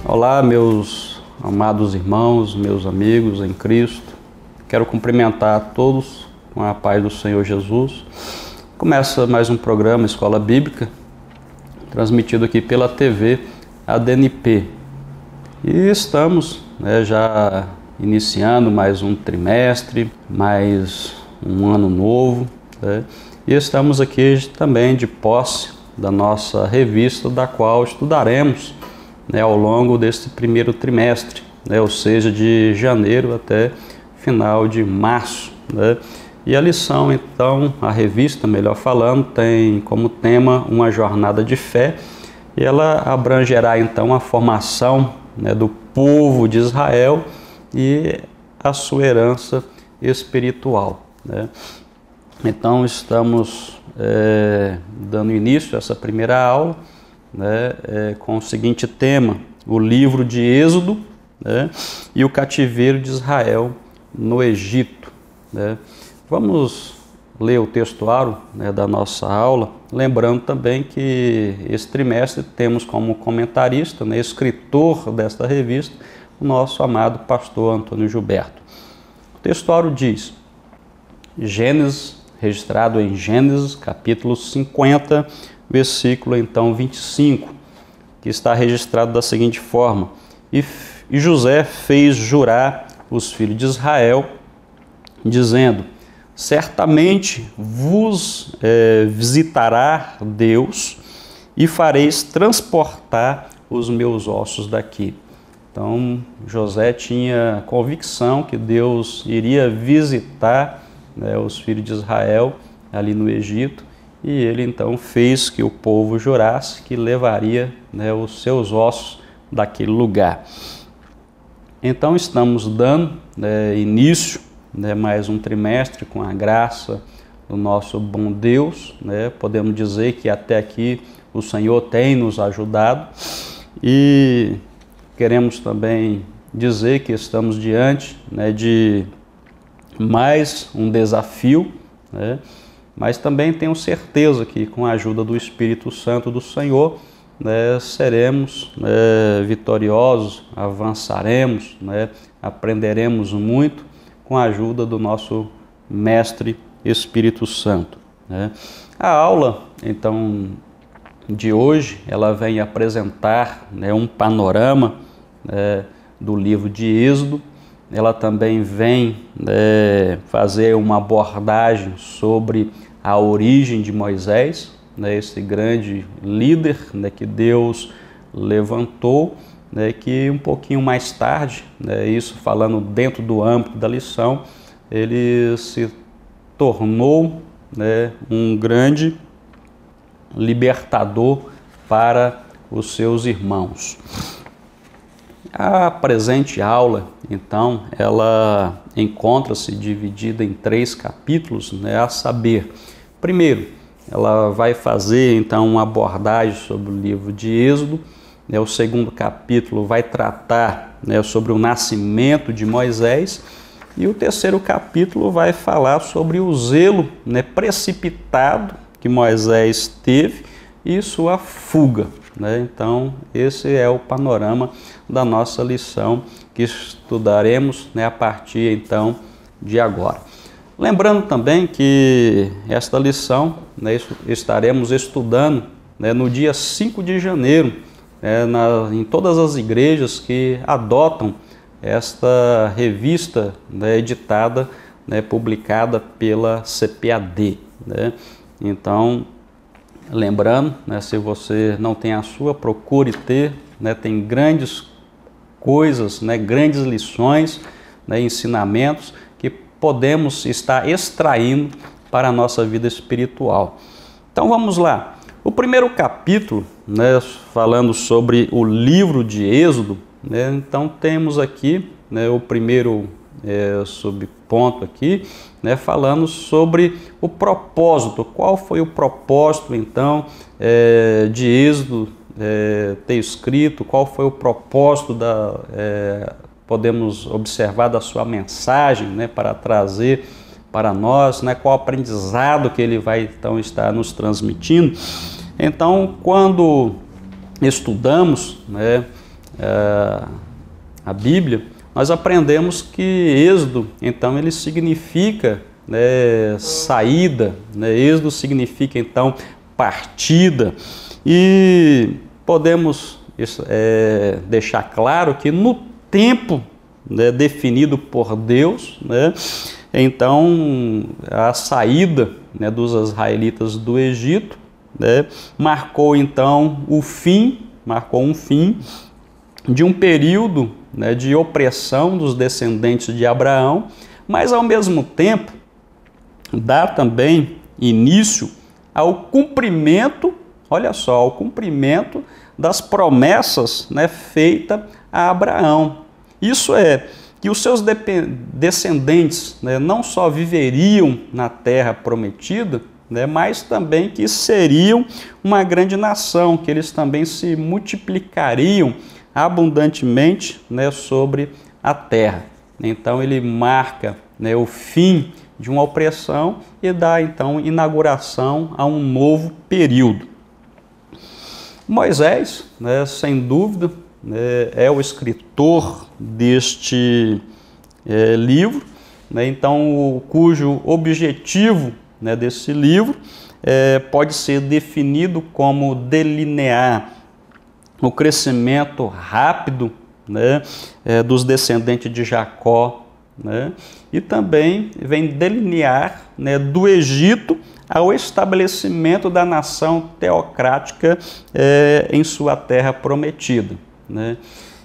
Olá, meus amados irmãos, meus amigos em Cristo. Quero cumprimentar a todos com a paz do Senhor Jesus. Começa mais um programa Escola Bíblica, transmitido aqui pela TV ADNP. E estamos já iniciando mais um trimestre, mais um ano novo. E estamos aqui também de posse da nossa revista, da qual estudaremos ao longo deste primeiro trimestre, ou seja, de janeiro até final de março. E a lição, então, a revista, melhor falando, tem como tema uma jornada de fé, e ela abrangerá então a formação do povo de Israel e a sua herança espiritual. Então estamos dando início a essa primeira aula com o seguinte tema: o livro de Êxodo e o cativeiro de Israel no Egito. Vamos ler o textuário da nossa aula, lembrando também que esse trimestre temos como comentarista, escritor desta revista, o nosso amado pastor Antônio Gilberto. O textuário diz: Gênesis, registrado em Gênesis, capítulo 50, versículo então 25, que está registrado da seguinte forma: E José fez jurar os filhos de Israel, dizendo: certamente vos visitará Deus e fareis transportar os meus ossos daqui. Então, José tinha convicção que Deus iria visitar os filhos de Israel ali no Egito, e ele então fez que o povo jurasse que levaria os seus ossos daquele lugar. Então estamos dando início mais um trimestre com a graça do nosso bom Deus. Podemos dizer que até aqui o Senhor tem nos ajudado, e queremos também dizer que estamos diante de mais um desafio, mas também tenho certeza que com a ajuda do Espírito Santo do Senhor seremos vitoriosos, avançaremos, aprenderemos muito com a ajuda do nosso Mestre Espírito Santo. A aula, então, de hoje, ela vem apresentar um panorama do livro de Êxodo. Ela também vem fazer uma abordagem sobre a origem de Moisés, esse grande líder que Deus levantou, que um pouquinho mais tarde, isso falando dentro do âmbito da lição, ele se tornou um grande libertador para os seus irmãos. A presente aula, então, ela encontra-se dividida em 3 capítulos, a saber, primeiro, ela vai fazer então uma abordagem sobre o livro de Êxodo. O segundo capítulo vai tratar sobre o nascimento de Moisés, e o terceiro capítulo vai falar sobre o zelo precipitado que Moisés teve e sua fuga. Então, esse é o panorama da nossa lição que estudaremos a partir então de agora. Lembrando também que esta lição estaremos estudando no dia 5 de janeiro, em todas as igrejas que adotam esta revista editada, publicada pela CPAD. Então, lembrando, se você não tem a sua, procure ter, tem grandes coisas, grandes lições, ensinamentos que podemos estar extraindo para a nossa vida espiritual. Então vamos lá. O primeiro capítulo, falando sobre o livro de Êxodo, então temos aqui o primeiro subponto aqui, falando sobre o propósito. Qual foi o propósito, então, de Êxodo ter escrito? Qual foi o propósito podemos observar da sua mensagem, para trazer para nós, qual aprendizado que ele vai então estar nos transmitindo. Então, quando estudamos a Bíblia, nós aprendemos que Êxodo, então, ele significa, né, saída, né? Êxodo significa, então, partida. E podemos deixar claro que no tempo, né, definido por Deus, né, então a saída, né, dos israelitas do Egito, né, marcou então um fim de um período, né, de opressão dos descendentes de Abraão, mas ao mesmo tempo dá também início ao cumprimento, olha só, ao cumprimento das promessas, né, feitas a Abraão. Isso é, que os seus descendentes, né, não só viveriam na terra prometida, né, mas também que seriam uma grande nação, que eles também se multiplicariam abundantemente, né, sobre a terra. Então ele marca, né, o fim de uma opressão e dá então inauguração a um novo período. Moisés, né, sem dúvida, né, é o escritor deste livro, né, então cujo objetivo, né, desse livro pode ser definido como delinear o crescimento rápido, né, dos descendentes de Jacó, né, e também vem delinear, né, do Egito ao estabelecimento da nação teocrática em sua terra prometida, né.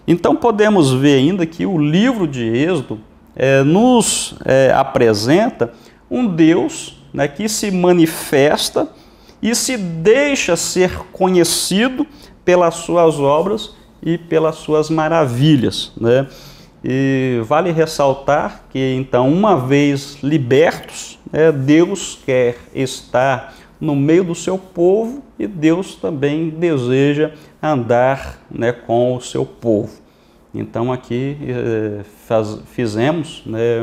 Então podemos ver ainda que o livro de Êxodo nos apresenta um Deus, né, que se manifesta e se deixa ser conhecido pelas suas obras e pelas suas maravilhas, né? E vale ressaltar que, então, uma vez libertos, Deus quer estar no meio do seu povo e Deus também deseja andar, né, com o seu povo. Então aqui fizemos, né,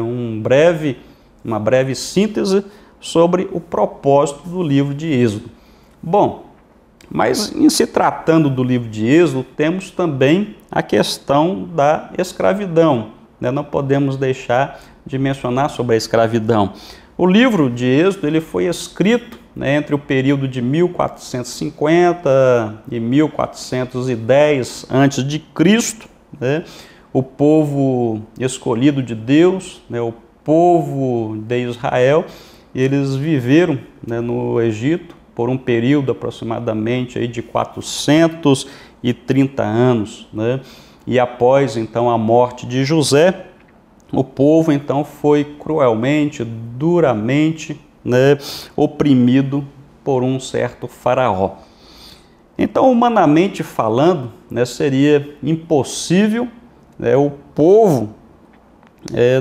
uma breve síntese sobre o propósito do livro de Êxodo. Bom, mas em se tratando do livro de Êxodo, temos também a questão da escravidão, né? Não podemos deixar de mencionar sobre a escravidão. O livro de Êxodo ele foi escrito, né, entre o período de 1450 e 1410 a.C., né? O povo escolhido de Deus, né, o povo de Israel, eles viveram, né, no Egito por um período aproximadamente aí de 430 anos, né? E após então a morte de José, o povo então foi cruelmente, duramente, né, oprimido por um certo faraó. Então, humanamente falando, né, seria impossível, né, o povo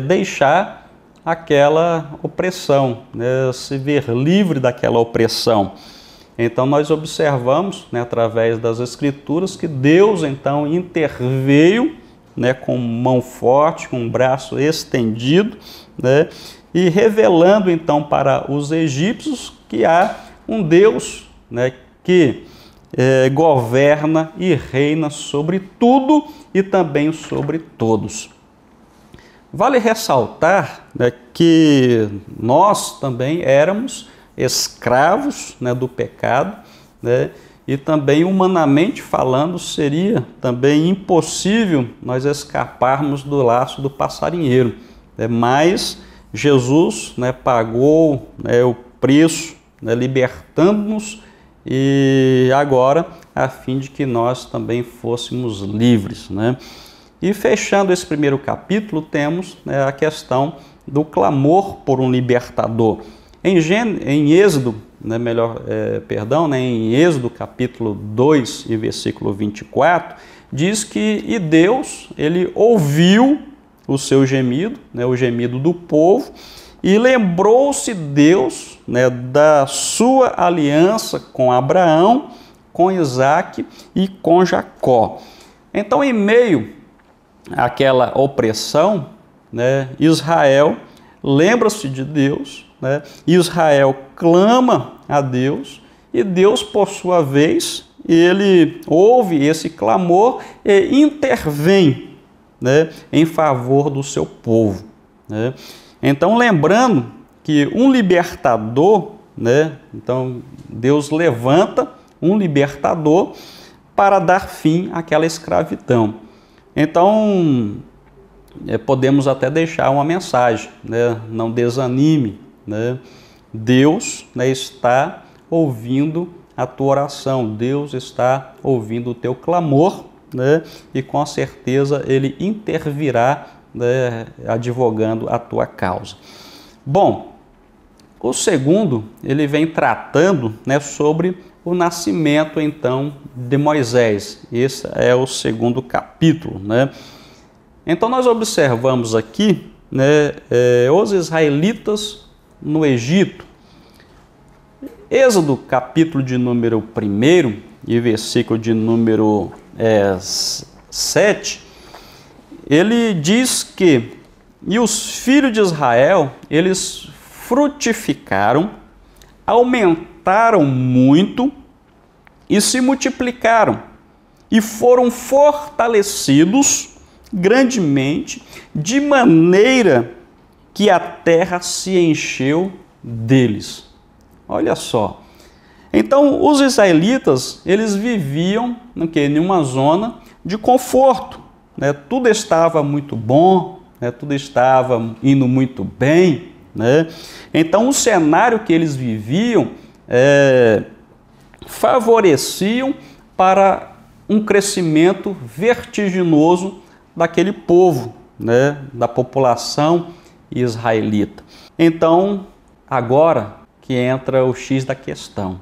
deixar aquela opressão, né, se ver livre daquela opressão. Então nós observamos, né, através das Escrituras, que Deus então interveio, né, com mão forte, com um braço estendido, né, e revelando então para os egípcios que há um Deus, né, que governa e reina sobre tudo e também sobre todos. Vale ressaltar, né, que nós também éramos escravos, né, do pecado, né, e também humanamente falando seria também impossível nós escaparmos do laço do passarinheiro, né, mas Jesus, né, pagou, né, o preço, né, libertando-nos e agora a fim de que nós também fôssemos livres, né. E fechando esse primeiro capítulo, temos, né, a questão do clamor por um libertador. Em Êxodo, né, em Êxodo capítulo 2 e versículo 24, diz que e Deus, ele ouviu o seu gemido, né, o gemido do povo, e lembrou-se Deus, né, da sua aliança com Abraão, com Isaque e com Jacó. Então, em meio àquela opressão, né, Israel lembra-se de Deus, né, Israel clama a Deus e Deus, por sua vez, ele ouve esse clamor e intervém, né, em favor do seu povo, né? Então, lembrando que um libertador, né, então Deus levanta um libertador para dar fim àquela escravidão. Então, podemos até deixar uma mensagem, né? Não desanime, né? Deus, né, está ouvindo a tua oração, Deus está ouvindo o teu clamor, né? E com certeza Ele intervirá, né, advogando a tua causa. Bom, o segundo, ele vem tratando, né, sobre o nascimento, então, de Moisés. Esse é o segundo capítulo, né? Então, nós observamos aqui, né, os israelitas no Egito. Êxodo, capítulo de número 1 e versículo de número 7, ele diz que, e os filhos de Israel, eles frutificaram, aumentaram muito e se multiplicaram e foram fortalecidos grandemente, de maneira que a terra se encheu deles. Olha só. Então, os israelitas, eles viviam em uma zona de conforto, né? Tudo estava muito bom, né? Tudo estava indo muito bem, né? Então, o cenário que eles viviam favoreciam para um crescimento vertiginoso daquele povo, né? Da população israelita. Então, agora que entra o X da questão.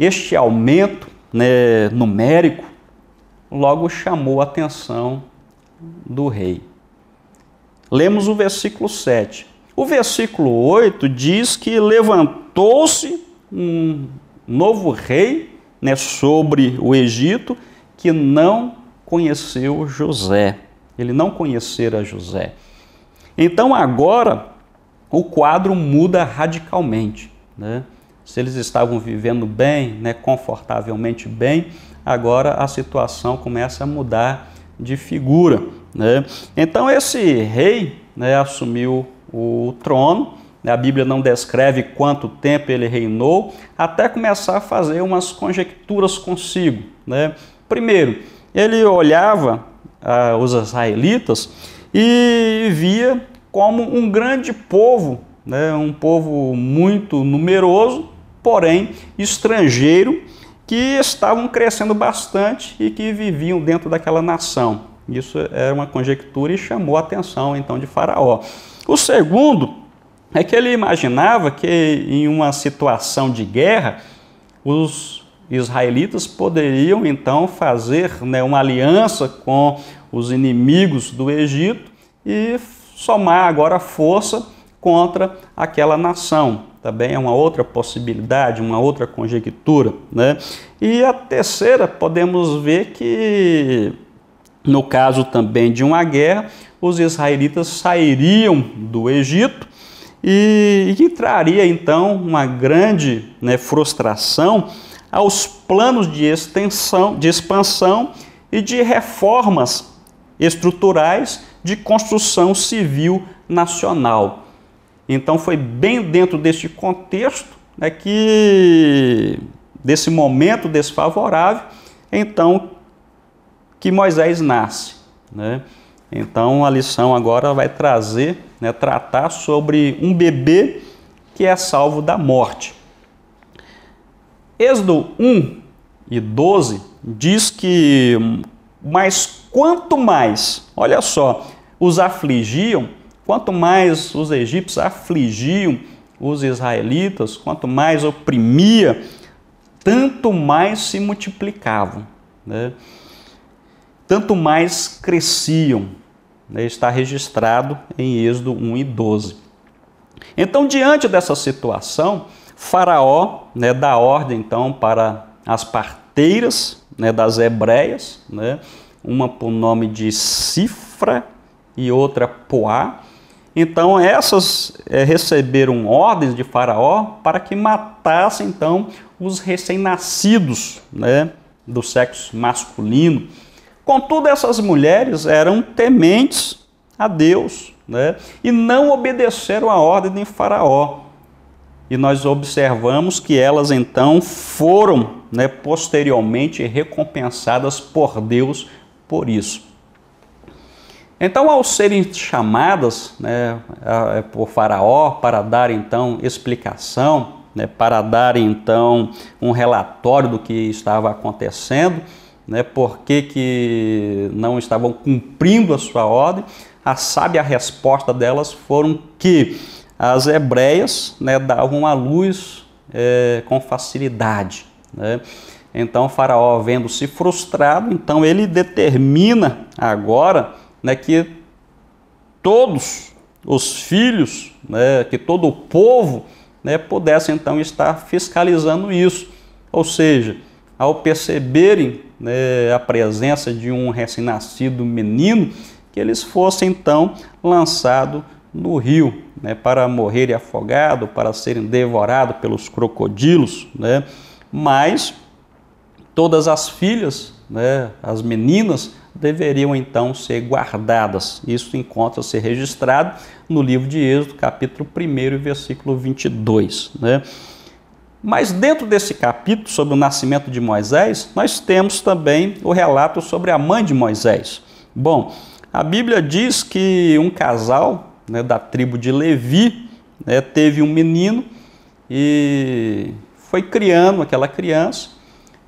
Este aumento, né, numérico logo chamou a atenção do rei. Lemos o versículo 7. O versículo 8 diz que levantou-se um novo rei, né, sobre o Egito, que não conheceu José. Ele não conhecera José. Então agora o quadro muda radicalmente, né? Se eles estavam vivendo bem, né, confortavelmente bem, agora a situação começa a mudar de figura, né? Então esse rei, né, assumiu o trono, né? A Bíblia não descreve quanto tempo ele reinou, até começar a fazer umas conjecturas consigo, né? Primeiro, ele olhava os israelitas e via como um grande povo, né? Um povo muito numeroso, porém estrangeiro, que estavam crescendo bastante e que viviam dentro daquela nação. Isso era uma conjectura e chamou a atenção então de Faraó. O segundo é que ele imaginava que em uma situação de guerra, os israelitas poderiam então fazer, né, uma aliança com os inimigos do Egito e somar agora força contra aquela nação. Também é uma outra possibilidade, uma outra conjectura, né? E a terceira, podemos ver que, no caso também de uma guerra, os israelitas sairiam do Egito e que traria então uma grande, né, frustração aos planos de extensão, de expansão e de reformas estruturais de construção civil nacional. Então foi bem dentro deste contexto, né, desse momento desfavorável, então que Moisés nasce, né? Então a lição agora vai trazer, né, tratar sobre um bebê que é salvo da morte. Êxodo 1 e 12 diz que, mas quanto mais, olha só, os afligiam, quanto mais os egípcios afligiam os israelitas, quanto mais oprimia, tanto mais se multiplicavam, né? Tanto mais cresciam, né? Está registrado em Êxodo 1 e 12. Então, diante dessa situação, Faraó, né, dá ordem então para as parteiras, né, das hebreias, né, uma por nome de Cifra e outra Poá. Então essas receberam ordens de Faraó para que matassem então os recém-nascidos, né, do sexo masculino. Contudo, essas mulheres eram tementes a Deus, né, e não obedeceram a ordem de Faraó. E nós observamos que elas então foram, né, posteriormente recompensadas por Deus por isso. Então, ao serem chamadas, né, por Faraó para dar então explicação, né, para dar então um relatório do que estava acontecendo, né, por que não estavam cumprindo a sua ordem, a sábia resposta delas foram que as hebreias, né, davam a luz com facilidade, né? Então, Faraó, vendo-se frustrado, então ele determina agora, né, que todos os filhos, né, que todo o povo, né, pudesse então estar fiscalizando isso. Ou seja, ao perceberem, né, a presença de um recém-nascido menino, que eles fossem então lançados no rio, né, para morrerem afogados, para serem devorados pelos crocodilos, né? Mas todas as filhas, né, as meninas, deveriam então ser guardadas. Isso encontra-se registrado no livro de Êxodo, capítulo 1, versículo 22. Né? Mas dentro desse capítulo, sobre o nascimento de Moisés, nós temos também o relato sobre a mãe de Moisés. Bom, a Bíblia diz que um casal, né, da tribo de Levi, né, teve um menino e foi criando aquela criança,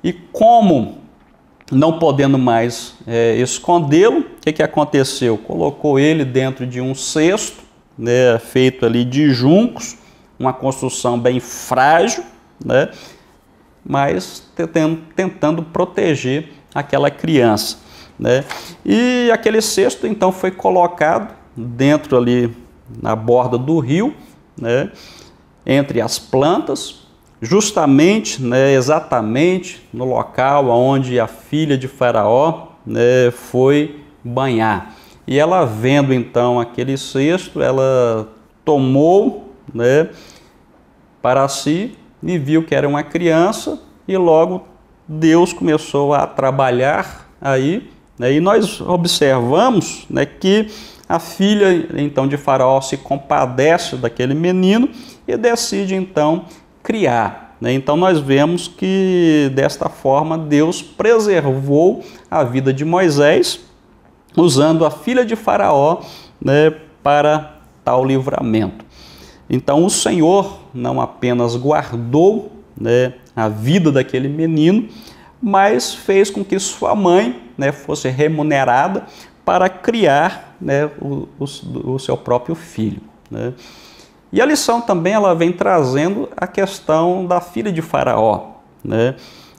e como não podendo mais escondê-lo, o que aconteceu? Colocou ele dentro de um cesto, né, feito ali de juncos, uma construção bem frágil, né, mas tentando proteger aquela criança, né? E aquele cesto então foi colocado dentro ali na borda do rio, né, entre as plantas, justamente, né, exatamente no local onde a filha de Faraó, né, foi banhar. E ela, vendo então aquele cesto, ela tomou, né, para si e viu que era uma criança, e logo Deus começou a trabalhar aí, né, e nós observamos, né, que a filha então de Faraó se compadece daquele menino e decide então criar, né? Então nós vemos que desta forma Deus preservou a vida de Moisés, usando a filha de Faraó, né, para tal livramento. Então o Senhor não apenas guardou, né, a vida daquele menino, mas fez com que sua mãe, né, fosse remunerada para criar, né, o seu próprio filho, né? E a lição também ela vem trazendo a questão da filha de Faraó, né?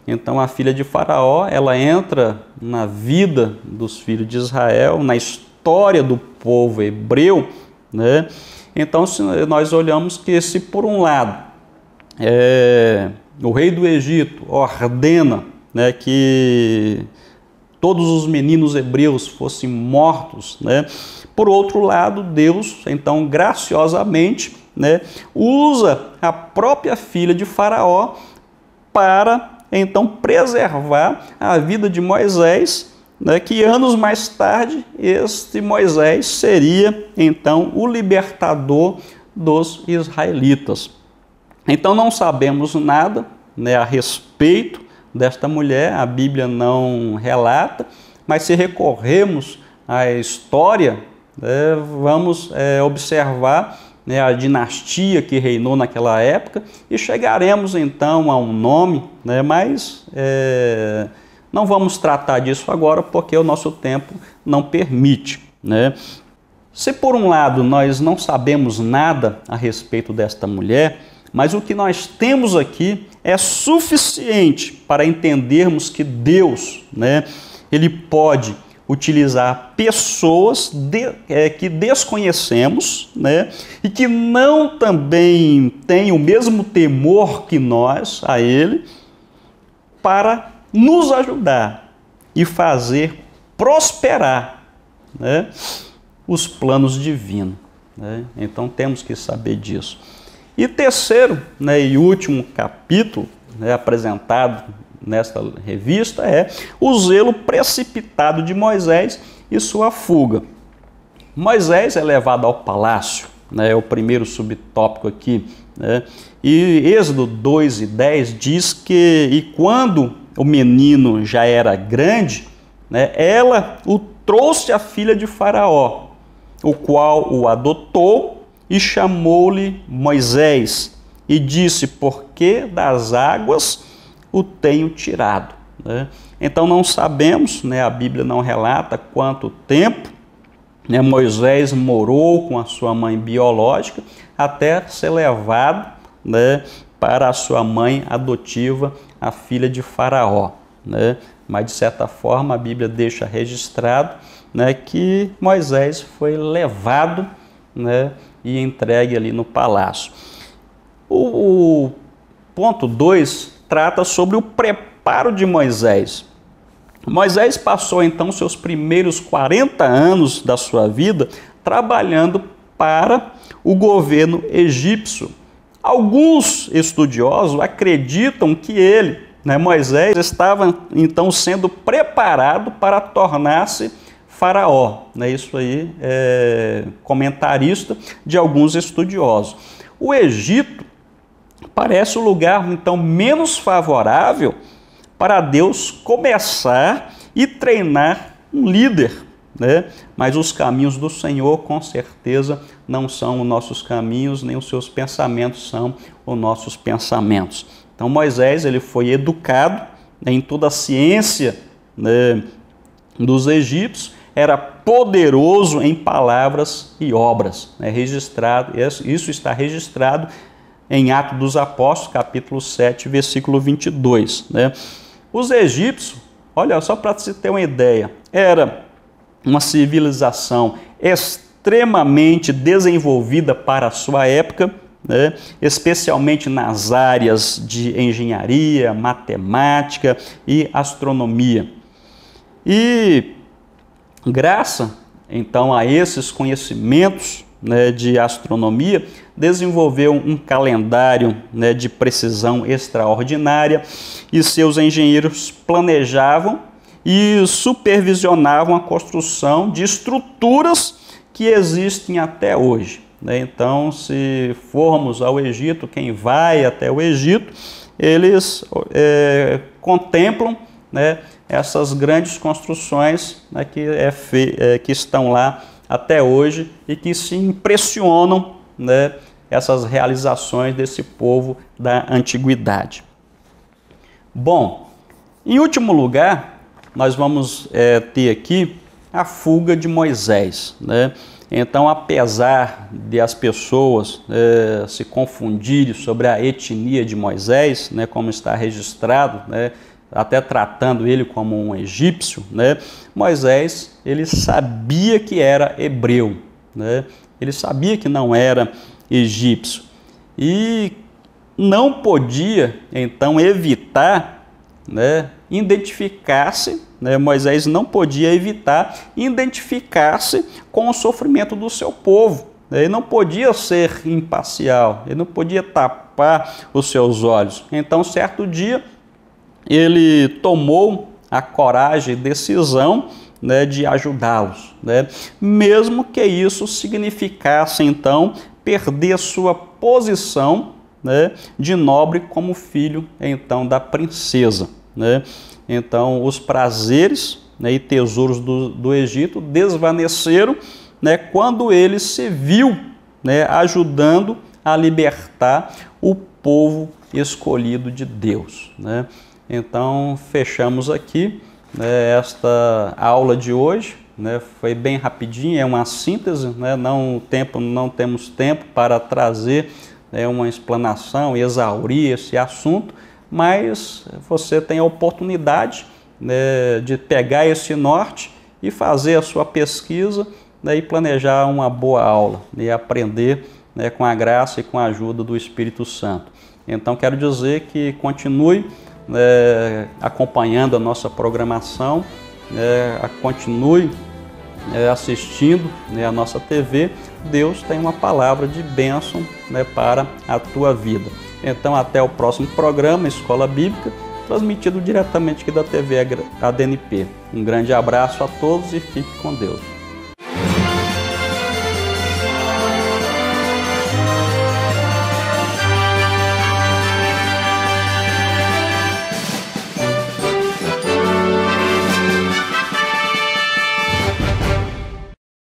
Então a filha de Faraó, ela entra na vida dos filhos de Israel, na história do povo hebreu, né? Então se nós olhamos que se por um lado o rei do Egito ordena, né, que todos os meninos hebreus fossem mortos, né? Por outro lado, Deus, então, graciosamente, né, usa a própria filha de Faraó para, então, preservar a vida de Moisés, né, que anos mais tarde, este Moisés seria, então, o libertador dos israelitas. Então, não sabemos nada, né, a respeito desta mulher, a Bíblia não relata, mas se recorrermos à história, vamos observar, né, a dinastia que reinou naquela época e chegaremos então a um nome, né, mas não vamos tratar disso agora porque o nosso tempo não permite, né? Se por um lado nós não sabemos nada a respeito desta mulher, mas o que nós temos aqui é suficiente para entendermos que Deus, né, ele pode utilizar pessoas que desconhecemos, né, e que não também têm o mesmo temor que nós a Ele, para nos ajudar e fazer prosperar, né, os planos divinos, né? Então temos que saber disso. E terceiro, né, e último capítulo, né, apresentado nesta revista é o zelo precipitado de Moisés e sua fuga. Moisés é levado ao palácio, né, é o primeiro subtópico aqui, né, e Êxodo 2:10 diz que, e quando o menino já era grande, né, ela o trouxe à filha de Faraó, o qual o adotou e chamou-lhe Moisés, e disse, porque das águas o tenho tirado. Né? Então não sabemos, né, a Bíblia não relata quanto tempo, né, Moisés morou com a sua mãe biológica até ser levado, né, para a sua mãe adotiva, a filha de Faraó. Né? Mas de certa forma a Bíblia deixa registrado, né, que Moisés foi levado, né, e entregue ali no palácio. O ponto 2 trata sobre o preparo de Moisés. Moisés passou então seus primeiros 40 anos da sua vida trabalhando para o governo egípcio. Alguns estudiosos acreditam que ele, né, Moisés, estava então sendo preparado para tornar-se Faraó. Né? Isso aí é comentarista de alguns estudiosos. O Egito parece o lugar então menos favorável para Deus começar e treinar um líder, né? Mas os caminhos do Senhor com certeza não são os nossos caminhos, nem os seus pensamentos são os nossos pensamentos. Então Moisés ele foi educado, né, em toda a ciência, né, dos egípcios, era poderoso em palavras e obras, né, registrado, isso está registrado em Atos dos Apóstolos, capítulo 7, versículo 22. Né? Os egípcios, olha só para você ter uma ideia, era uma civilização extremamente desenvolvida para a sua época, né? Especialmente nas áreas de engenharia, matemática e astronomia. E graças então a esses conhecimentos, né, de astronomia, desenvolveu um calendário, né, de precisão extraordinária, e seus engenheiros planejavam e supervisionavam a construção de estruturas que existem até hoje. Né? Então, se formos ao Egito, quem vai até o Egito, eles contemplam, né, essas grandes construções, né, que estão lá até hoje e que se impressionam, né, essas realizações desse povo da antiguidade. Bom, em último lugar, nós vamos ter aqui a fuga de Moisés. Né? Então, apesar de as pessoas se confundirem sobre a etnia de Moisés, né, como está registrado, né, até tratando ele como um egípcio, né, Moisés ele sabia que era hebreu, né, ele sabia que não era egípcio e não podia então evitar, né, identificar-se, né, Moisés não podia evitar identificar-se com o sofrimento do seu povo. Ele não podia ser imparcial, ele não podia tapar os seus olhos. Então, certo dia, ele tomou a coragem e decisão, né, de ajudá-los, né, mesmo que isso significasse, então, perder sua posição, né, de nobre como filho, então, da princesa. Né? Então, os prazeres, né, e tesouros do Egito desvaneceram, né, quando ele se viu, né, ajudando a libertar o povo escolhido de Deus. Né? Então, fechamos aqui, né, esta aula de hoje. Né? Foi bem rapidinho, é uma síntese, né? Não temos tempo para trazer, né, uma explanação e exaurir esse assunto, mas você tem a oportunidade, né, de pegar esse norte e fazer a sua pesquisa, né, e planejar uma boa aula e aprender, né, com a graça e com a ajuda do Espírito Santo. Então, quero dizer que continue, né, acompanhando a nossa programação, continue assistindo, né, a nossa TV. Deus tem uma palavra de bênção, né, para a tua vida. Então até o próximo programa Escola Bíblica, transmitido diretamente aqui da TV ADNP. Um grande abraço a todos e fique com Deus.